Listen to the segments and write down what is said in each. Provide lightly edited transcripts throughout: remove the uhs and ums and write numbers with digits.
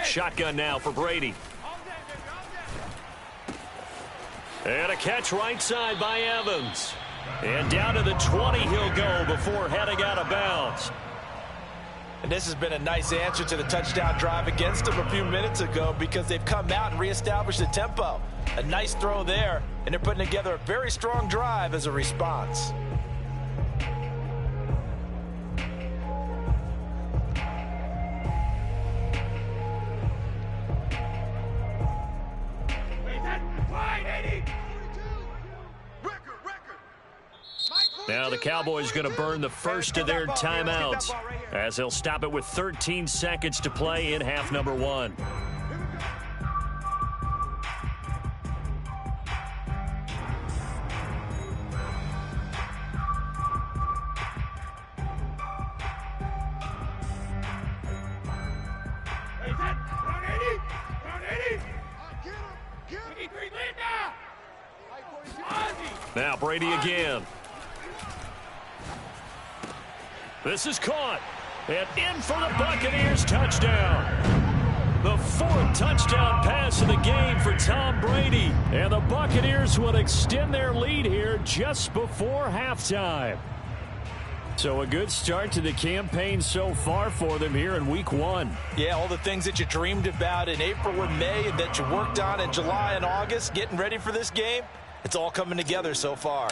Shotgun now for Brady. And a catch right side by Evans. And down to the 20 he'll go before heading out of bounds. And this has been a nice answer to the touchdown drive against them a few minutes ago because they've come out and reestablished the tempo. A nice throw there, and they're putting together a very strong drive as a response. Now the Cowboys going to burn the first of their timeouts as they'll stop it with 13 seconds to play in half number 1. Now Brady again. This is caught. And in for the Buccaneers touchdown. The 4th touchdown pass of the game for Tom Brady. And the Buccaneers will extend their lead here just before halftime. So a good start to the campaign so far for them here in week 1. Yeah, all the things that you dreamed about in April and May and that you worked on in July and August, getting ready for this game, it's all coming together so far.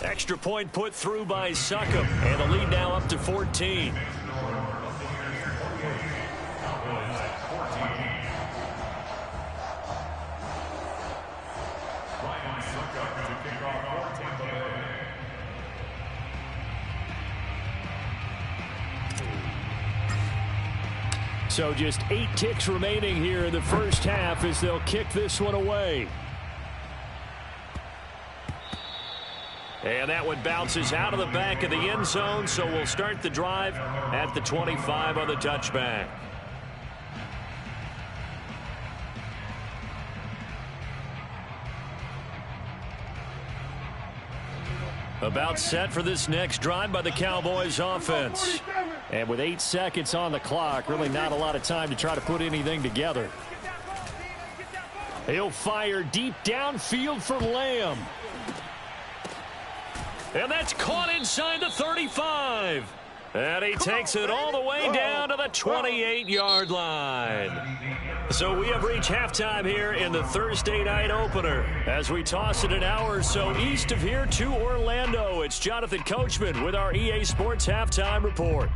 Extra point put through by Succop, and the lead now up to 14. So just 8 ticks remaining here in the first half as they'll kick this one away. And that one bounces out of the back of the end zone, so we'll start the drive at the 25 on the touchback. About set for this next drive by the Cowboys offense. And with 8 seconds on the clock, really not a lot of time to try to put anything together. He'll fire deep downfield for Lamb. And that's caught inside the 35. And he takes it all the way down to the 28-yard line. So we have reached halftime here in the Thursday night opener. As we toss it an hour or so east of here to Orlando, it's Jonathan Coachman with our EA Sports Halftime Report.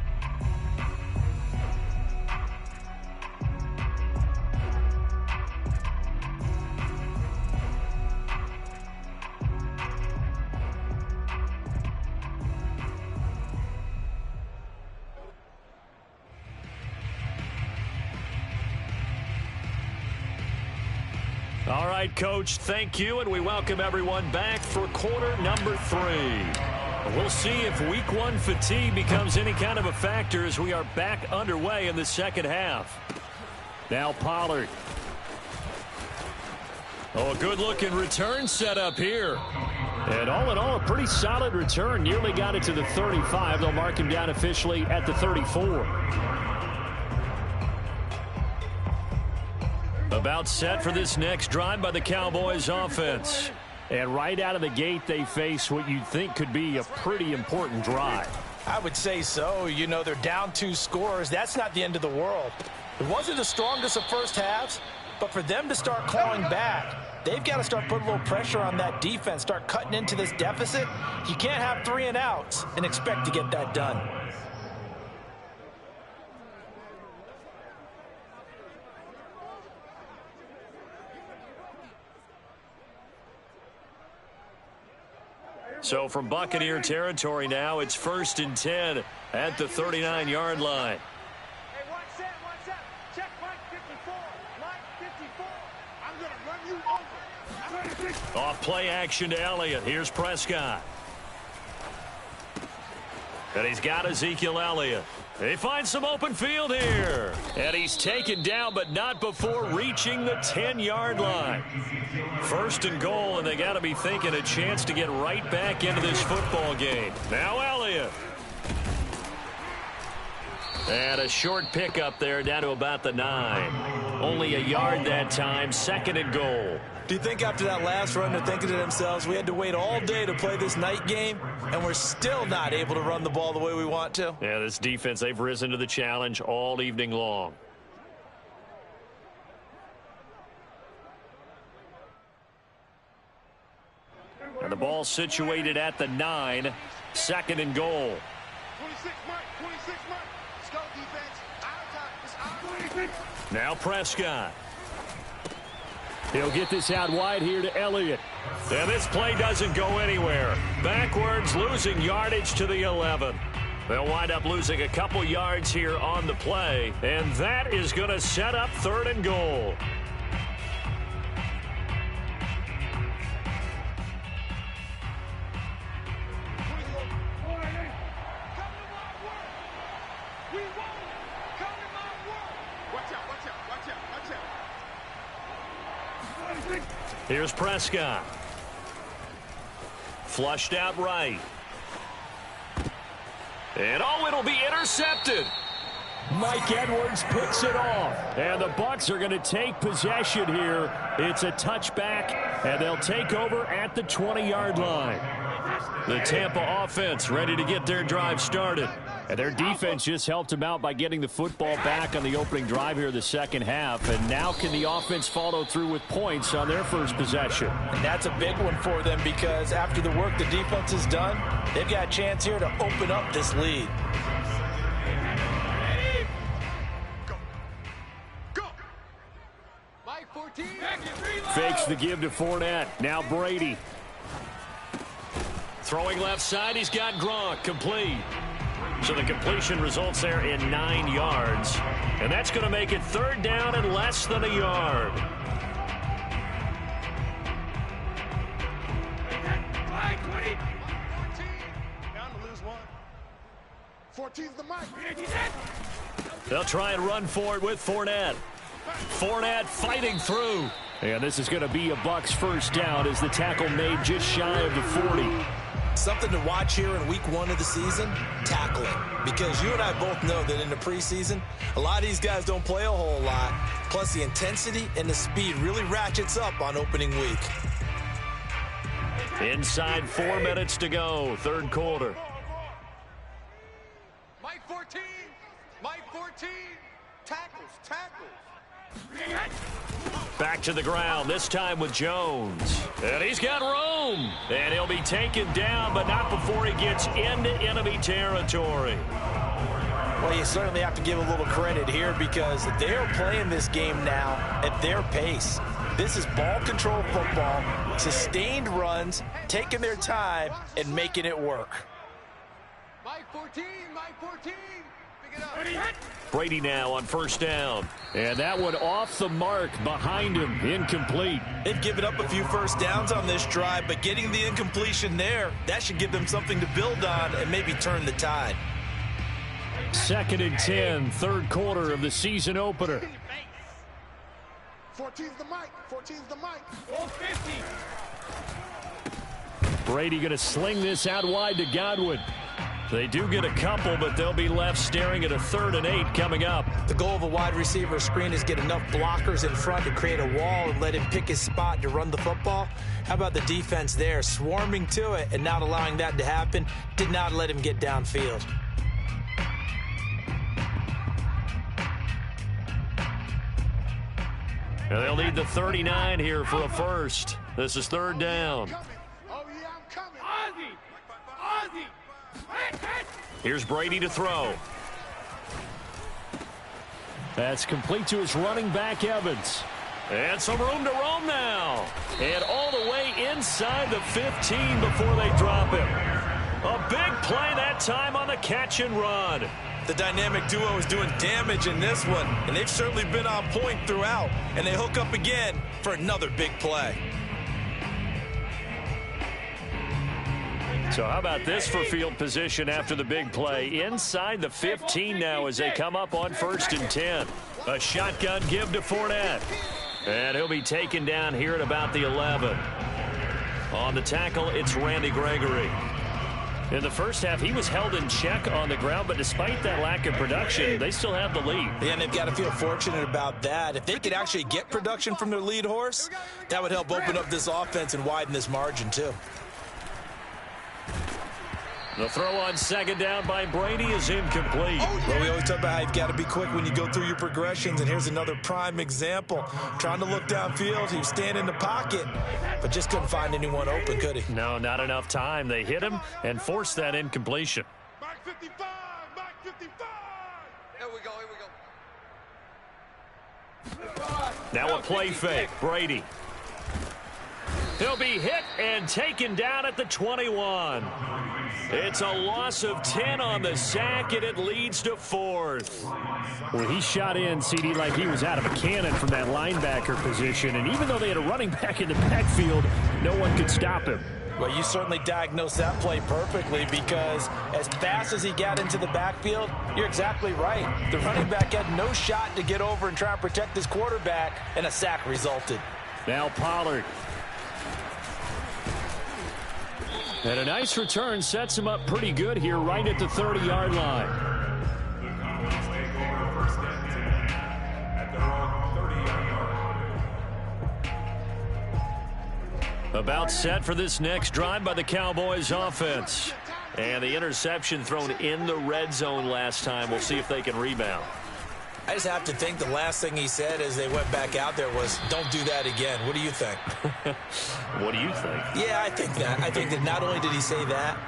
All right, Coach, thank you, and we welcome everyone back for quarter number 3. We'll see if week 1 fatigue becomes any kind of a factor as we are back underway in the second half. Now Pollard. Oh, a good-looking return set up here. And all in all, a pretty solid return. Nearly got it to the 35. They'll mark him down officially at the 34. About set for this next drive by the Cowboys offense. And right out of the gate, they face what you'd think could be a pretty important drive. I would say so. You know, they're down 2 scores. That's not the end of the world. It wasn't the strongest of first halves, but for them to start clawing back, they've got to start putting a little pressure on that defense, start cutting into this deficit. You can't have 3 and outs and expect to get that done. So from Buccaneer territory now, it's 1st and 10 at the 39-yard line. Hey, one set. Check Mike 54. Mike 54. I'm going to run you over. Off play action to Elliott. Here's Prescott. And he's got Ezekiel Elliott. They find some open field here. And he's taken down, but not before reaching the 10-yard line. First and goal, and they got to be thinking a chance to get right back into this football game. Now Elliott. And a short pickup there down to about the 9. Only a yard that time, second and goal. Do you think after that last run they're thinking to themselves, we had to wait all day to play this night game, and we're still not able to run the ball the way we want to? Yeah, this defense, they've risen to the challenge all evening long. And the ball situated at the 9, second and goal. 26 mark, 26 mark. Let's go, defense. Out of time. It's out. 26. Now Prescott. He'll get this out wide here to Elliott. And this play doesn't go anywhere. Backwards, losing yardage to the 11. They'll wind up losing a couple yards here on the play. And that is going to set up third and goal. Here's Prescott. Flushed out right. And it'll be intercepted. Mike Edwards picks it off. And the Bucs are going to take possession here. It's a touchback, and they'll take over at the 20-yard line. The Tampa offense ready to get their drive started. And their defense just helped them out by getting the football back on the opening drive here the second half. And now can the offense follow through with points on their first possession? And that's a big one for them because after the work the defense has done, they've got a chance here to open up this lead. Fakes the give to Fournette. Now Brady. Throwing left side, he's got Gronk complete. So the completion results there in 9 yards. And that's going to make it third down and less than a yard. Down to lose one. 14's the mic. They'll try and run for it with Fournette. Fournette fighting through. And this is going to be a Bucs first down as the tackle made just shy of the 40. Something to watch here in week 1 of the season, tackling. Because you and I both know that in the preseason, a lot of these guys don't play a whole lot. Plus the intensity and the speed really ratchets up on opening week. Inside 4 minutes to go, third quarter. Mike 14. Mike 14. Tackles. Back to the ground, this time with Jones. And he's got room. And he'll be taken down, but not before he gets into enemy territory. Well, you certainly have to give a little credit here because they're playing this game now at their pace. This is ball control football, sustained runs, taking their time and making it work. Mike 14. Mike 14. Pick it up. Brady now on first down. And that one off the mark behind him, incomplete. They've given up a few first downs on this drive, but getting the incompletion there, that should give them something to build on and maybe turn the tide. Second and 10, third quarter of the season opener. 14's the mic. 14's the mic. 450. Brady going to sling this out wide to Godwin. They do get a couple, but they'll be left staring at a 3rd and 8 coming up. The goal of a wide receiver screen is get enough blockers in front to create a wall and let him pick his spot to run the football. How about the defense there, swarming to it and not allowing that to happen? Did not let him get downfield. And they'll need the 39 here for a first. This is third down. Oh, yeah, I'm coming. Ozzy. Here's Brady to throw. That's complete to his running back, Evans. And some room to roam now. And all the way inside the 15 before they drop him. A big play that time on the catch and run. The dynamic duo is doing damage in this one, and they've certainly been on point throughout. And they hook up again for another big play. So how about this for field position after the big play? Inside the 15 now as they come up on 1st and 10. A shotgun give to Fournette. And he'll be taken down here at about the 11. On the tackle, it's Randy Gregory. In the first half, he was held in check on the ground, but despite that lack of production, they still have the lead. Yeah, and they've got to feel fortunate about that. If they could actually get production from their lead horse, that would help open up this offense and widen this margin, too. The throw on 2nd down by Brady is incomplete. Well, we always talk about how you've got to be quick when you go through your progressions, and here's another prime example. Trying to look downfield, he was standing in the pocket, but just couldn't find anyone open, could he? No, not enough time. They hit him and forced that incompletion. Back 55, back 55. Here we go. Now a play fake. Brady. He'll be hit and taken down at the 21. It's a loss of 10 on the sack, and it leads to 4th. Well, he shot in, CD, like he was out of a cannon from that linebacker position. And even though they had a running back in the backfield, no one could stop him. Well, you certainly diagnosed that play perfectly, because as fast as he got into the backfield, you're exactly right. The running back had no shot to get over and try and protect his quarterback, and a sack resulted. Now Pollard. And a nice return sets him up pretty good here right at the 30-yard line. About set for this next drive by the Cowboys offense. And the interception thrown in the red zone last time. We'll see if they can rebound. I just have to think the last thing he said as they went back out there was, don't do that again. What do you think? What do you think? Yeah, I think that. I think that not only did he say that,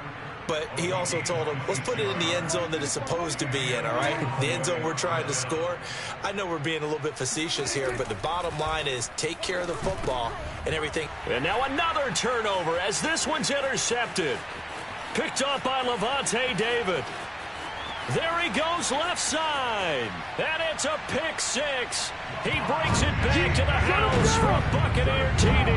but he also told him, let's put it in the end zone that it's supposed to be in, all right? The end zone we're trying to score. I know we're being a little bit facetious here, but the bottom line is take care of the football and everything. And now another turnover as this one's intercepted. Picked up by Levante David. There he goes left side. And it's a pick 6. He brings it back to the house for a Buccaneer TD.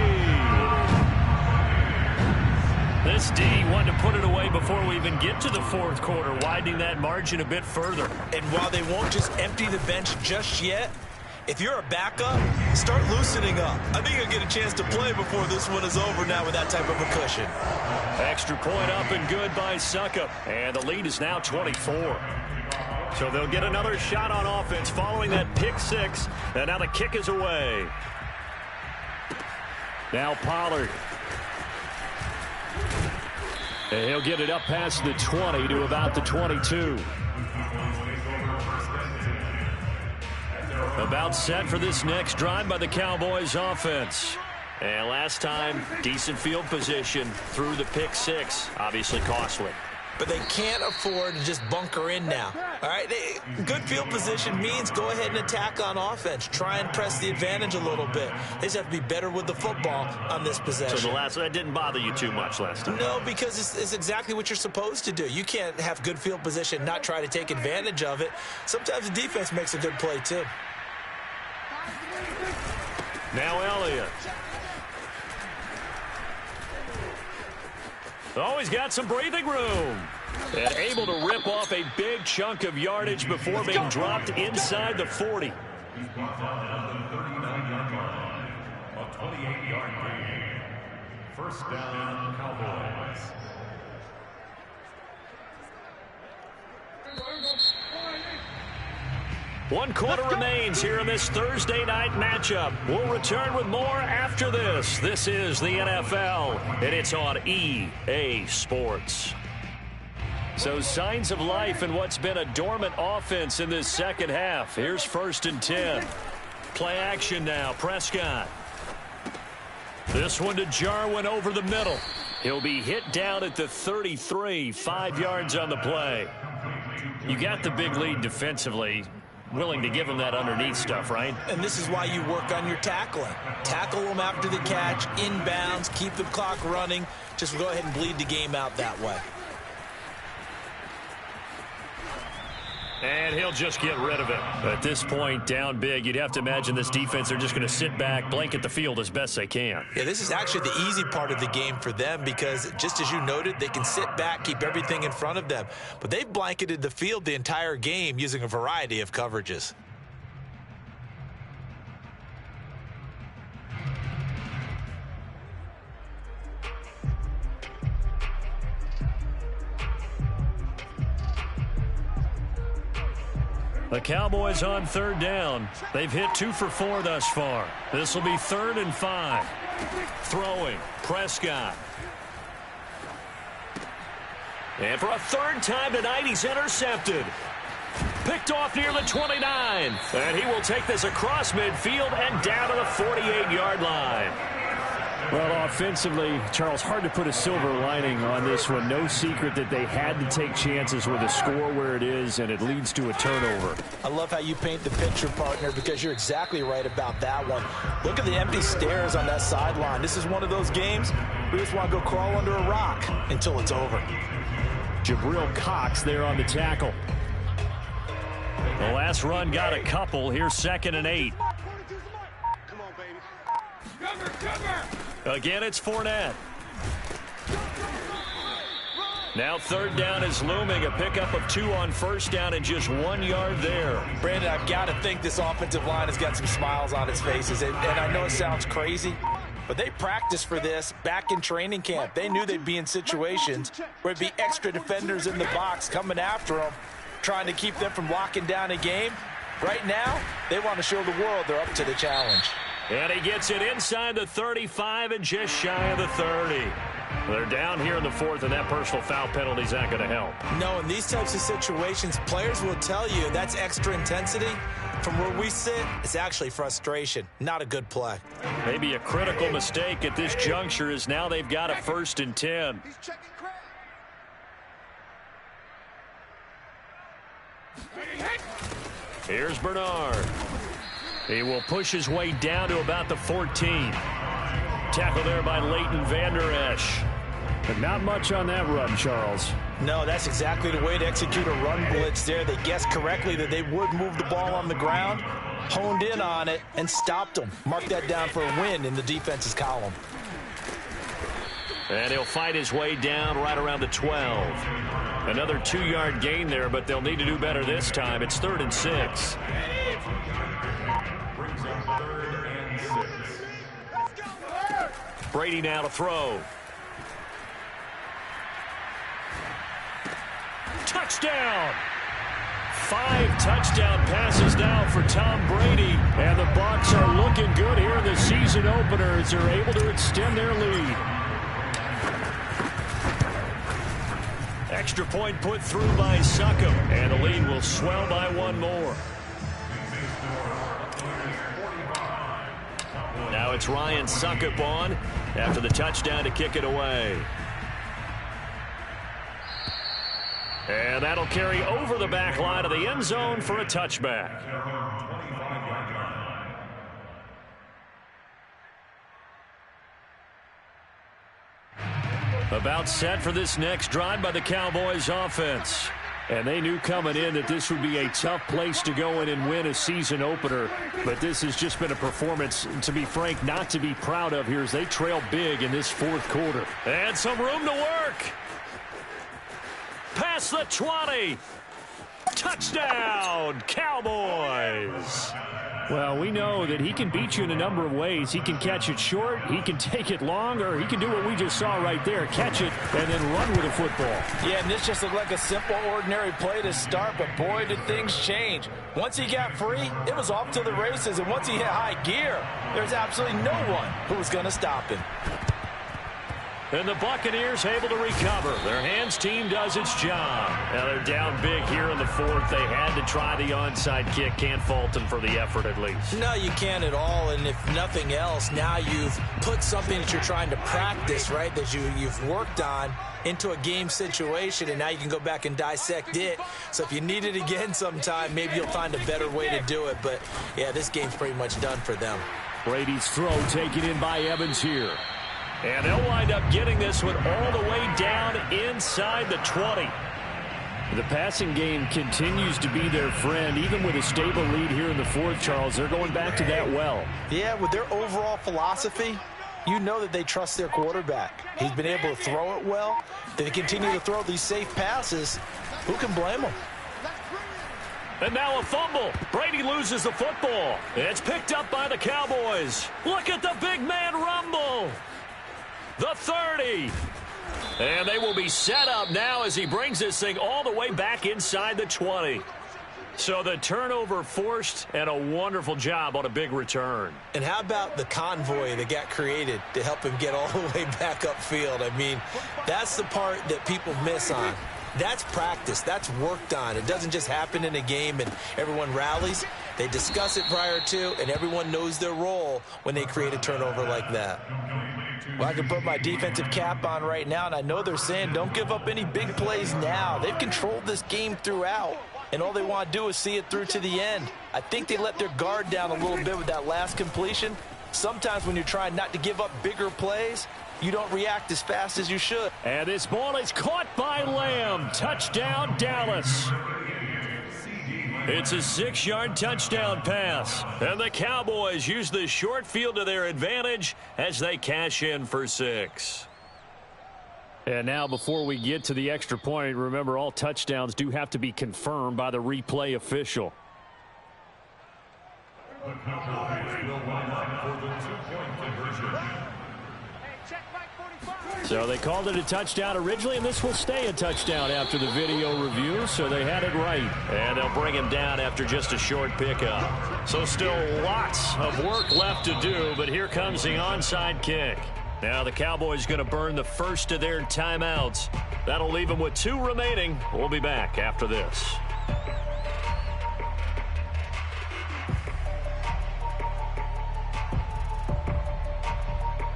This D wanted to put it away before we even get to the 4th quarter, widening that margin a bit further. And while they won't just empty the bench just yet, if you're a backup, start loosening up. I think you'll get a chance to play before this one is over now with that type of a cushion. Extra point up and good by Suckup. And the lead is now 24. So they'll get another shot on offense following that pick 6. And now the kick is away. Now Pollard. And he'll get it up past the 20 to about the 22. About set for this next drive by the Cowboys offense. And last time, decent field position through the pick 6. Obviously costly. But they can't afford to just bunker in now. All right, good field position means go ahead and attack on offense. Try and press the advantage a little bit. They just have to be better with the football on this possession. So that didn't bother you too much last time? No, because it's exactly what you're supposed to do. You can't have good field position, not try to take advantage of it. Sometimes the defense makes a good play too. Now Elliott. Oh, he's got some breathing room. And able to rip off a big chunk of yardage before being dropped inside the 40. A 28-yard gain. First down, Cowboys. One quarter remains here in this Thursday night matchup. We'll return with more after this. This is the NFL, and it's on EA Sports. So signs of life in what's been a dormant offense in this second half. Here's 1st and 10. Play action now. Prescott. This one to Jarwin over the middle. He'll be hit down at the 33, 5 yards on the play. You got the big lead defensively. Willing to give him that underneath stuff, right? And this is why you work on your tackling. Tackle them after the catch, inbounds, keep the clock running. Just go ahead and bleed the game out that way. And he'll just get rid of it. At this point, down big, you'd have to imagine this defense are just going to sit back, blanket the field as best they can. Yeah, this is actually the easy part of the game for them because, just as you noted, they can sit back, keep everything in front of them. But they've blanketed the field the entire game using a variety of coverages. The Cowboys on third down. They've hit 2 for 4 thus far. This will be 3rd and 5. Throwing, Prescott. And for a 3rd time tonight, he's intercepted. Picked off near the 29. And he will take this across midfield and down to the 48-yard line. Well, offensively, Charles, hard to put a silver lining on this one. No secret that they had to take chances with a score where it is, and it leads to a turnover. I love how you paint the picture, partner, because you're exactly right about that one. Look at the empty stares on that sideline. This is one of those games we just want to go crawl under a rock until it's over. Jabril Cox there on the tackle. The last run got a couple. Here's 2nd and 8. Come on, baby. Cover! Again, it's Fournette. Now 3rd down is looming. A pickup of 2 on 1st down and just 1 yard there. Brandon, I've got to think this offensive line has got some smiles on its faces. And I know it sounds crazy, but they practiced for this back in training camp. They knew they'd be in situations where it'd be extra defenders in the box coming after them, trying to keep them from locking down a game. Right now, they want to show the world they're up to the challenge. And he gets it inside the 35 and just shy of the 30. They're down here in the 4th, and that personal foul penalty is not going to help. No, in these types of situations, players will tell you that's extra intensity. From where we sit, it's actually frustration. Not a good play. Maybe a critical mistake at this juncture is now they've got a 1st and 10. He's checking Craig. Here's Bernard. He will push his way down to about the 14. Tackle there by Leighton Vander Esch. But not much on that run, Charles. No, that's exactly the way to execute a run blitz there. They guessed correctly that they would move the ball on the ground, honed in on it, and stopped them. Mark that down for a win in the defense's column. And he'll fight his way down right around the 12. Another 2-yard gain there, but they'll need to do better this time. It's 3rd and 6. Brings up 3rd and 6. Brady now to throw. Touchdown! 5 touchdown passes now for Tom Brady. And the Bucs are looking good here in the season opener as they're able to extend their lead. Extra point put through by Succop. And the lead will swell by 1 more. Now it's Ryan Succop on after the touchdown to kick it away. And that'll carry over the back line of the end zone for a touchback. About set for this next drive by the Cowboys offense. And they knew coming in that this would be a tough place to go in and win a season opener. But this has just been a performance, to be frank, not to be proud of here as they trail big in this 4th quarter. And some room to work. Past the 20. Touchdown, Cowboys. Well, we know that he can beat you in a number of ways. He can catch it short, he can take it long, or he can do what we just saw right there, catch it and then run with a football. Yeah, and this just looked like a simple, ordinary play to start, but boy, did things change. Once he got free, it was off to the races, and once he hit high gear, there's absolutely no one who was going to stop him. And the Buccaneers able to recover. Their hands team does its job. Now they're down big here in the 4th. They had to try the onside kick. Can't fault them for the effort at least. No, you can't at all. And if nothing else, now you've put something that you're trying to practice, right, that you've worked on into a game situation, and now you can go back and dissect it. So if you need it again sometime, maybe you'll find a better way to do it. But, yeah, this game's pretty much done for them. Brady's throw taken in by Evans here. And they'll wind up getting this one all the way down inside the 20. The passing game continues to be their friend. Even with a stable lead here in the fourth, Charles, they're going back to that well. Yeah, with their overall philosophy, you know that they trust their quarterback. He's been able to throw it well. They continue to throw these safe passes. Who can blame them? And now a fumble. Brady loses the football. It's picked up by the Cowboys. Look at the big man rumble. The 30. And they will be set up now as he brings this thing all the way back inside the 20. So the turnover forced, and a wonderful job on a big return. And how about the convoy that got created to help him get all the way back upfield? I mean, that's the part that people miss on. That's practice. That's worked on. It doesn't just happen in a game and everyone rallies. They discuss it prior to, and everyone knows their role when they create a turnover like that. Well, I can put my defensive cap on right now, and I know they're saying don't give up any big plays now. They've controlled this game throughout, and all they want to do is see it through to the end. I think they let their guard down a little bit with that last completion. Sometimes when you're trying not to give up bigger plays, you don't react as fast as you should. And this ball is caught by Lamb. Touchdown, Dallas. It's a 6-yard touchdown pass. And the Cowboys use the short field to their advantage as they cash in for 6. And now before we get to the extra point, remember all touchdowns do have to be confirmed by the replay official. The Cowboys will line up for the 2-point conversion. So they called it a touchdown originally, and this will stay a touchdown after the video review, so they had it right. And they'll bring him down after just a short pickup. So still lots of work left to do, but here comes the onside kick. Now the Cowboys going to burn the first of their timeouts. That'll leave them with 2 remaining. We'll be back after this.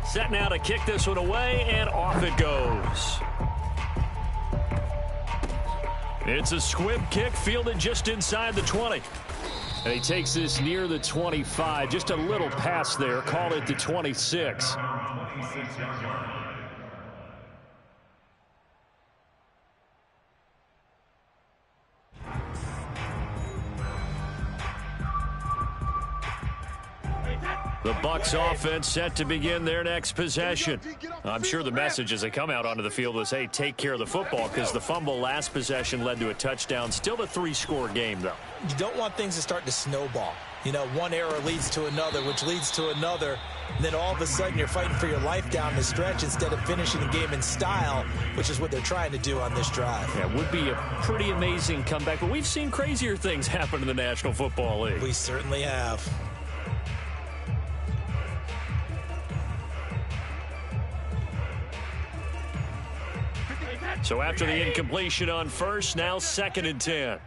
Set now to kick this one away, and off it goes. It's a squib kick fielded just inside the 20. And he takes this near the 25. Just a little pass there. Call it the 26. The Bucs offense set to begin their next possession. I'm sure the message as they come out onto the field was, hey, take care of the football, because the fumble last possession led to a touchdown. Still a 3-score game, though. You don't want things to start to snowball. You know, one error leads to another, which leads to another. And then all of a sudden you're fighting for your life down the stretch instead of finishing the game in style, which is what they're trying to do on this drive. Yeah, it would be a pretty amazing comeback, but we've seen crazier things happen in the National Football League. We certainly have. So after the incompletion on first, now 2nd and 10.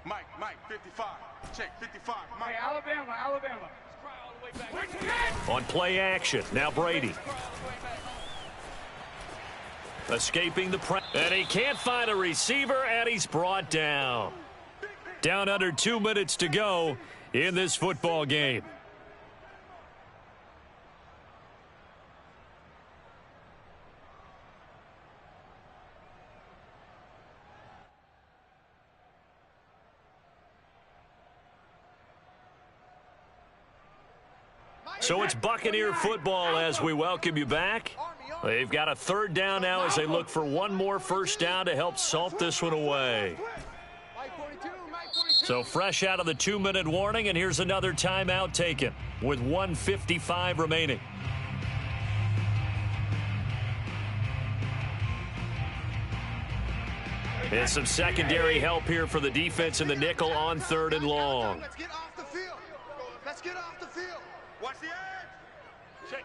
Mike, 55. Check, 55. Mike. Hey, Alabama. On play action, now Brady. Escaping the press. And he can't find a receiver, and he's brought down. Down under 2 minutes to go in this football game. So it's Buccaneer football as we welcome you back. They've got a 3rd down now as they look for one more first down to help salt this one away. So fresh out of the 2-minute warning, and here's another timeout taken with 1:55 remaining. And some secondary help here for the defense in the nickel on 3rd and long. Let's get off the field. Let's get off the field. Watch the edge. Check.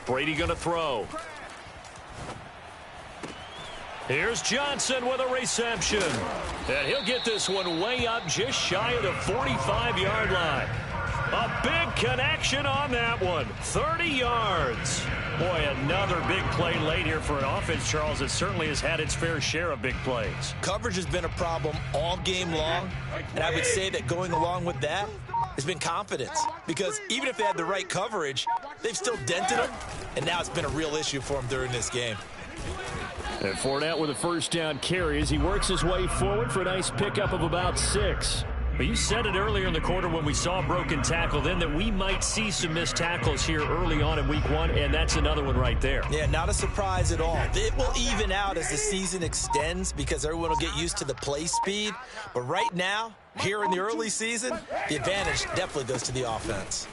Brady going to throw. Here's Johnson with a reception. And he'll get this one way up just shy of the 45-yard line. A big connection on that one. 30 yards. Boy, another big play late here for an offense, Charles, that certainly has had its fair share of big plays. Coverage has been a problem all game long, and I would say that going along with that has been confidence, because even if they had the right coverage, they've still dented them, and now it's been a real issue for them during this game. And Fournette with a first down carry as he works his way forward for a nice pickup of about 6. But you said it earlier in the quarter when we saw a broken tackle then that we might see some missed tackles here early on in week 1, and that's another one right there. Yeah, not a surprise at all. It will even out as the season extends because everyone will get used to the play speed. But right now, here in the early season, the advantage definitely goes to the offense.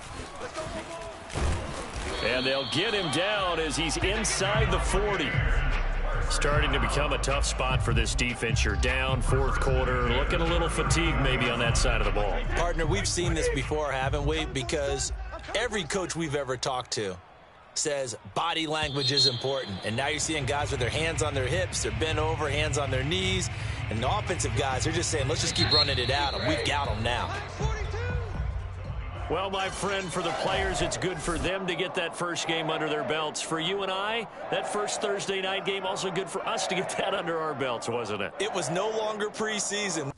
And they'll get him down as he's inside the 40. Starting to become a tough spot for this defense. You're down, fourth quarter, looking a little fatigued maybe on that side of the ball. Partner, we've seen this before, haven't we? Because every coach we've ever talked to says body language is important. And now you're seeing guys with their hands on their hips, they're bent over, hands on their knees. And the offensive guys, they're just saying, let's just keep running it out, and we've got them now. Well, my friend, for the players, it's good for them to get that first game under their belts. For you and I, that first Thursday night game, also good for us to get that under our belts, wasn't it? It was no longer preseason.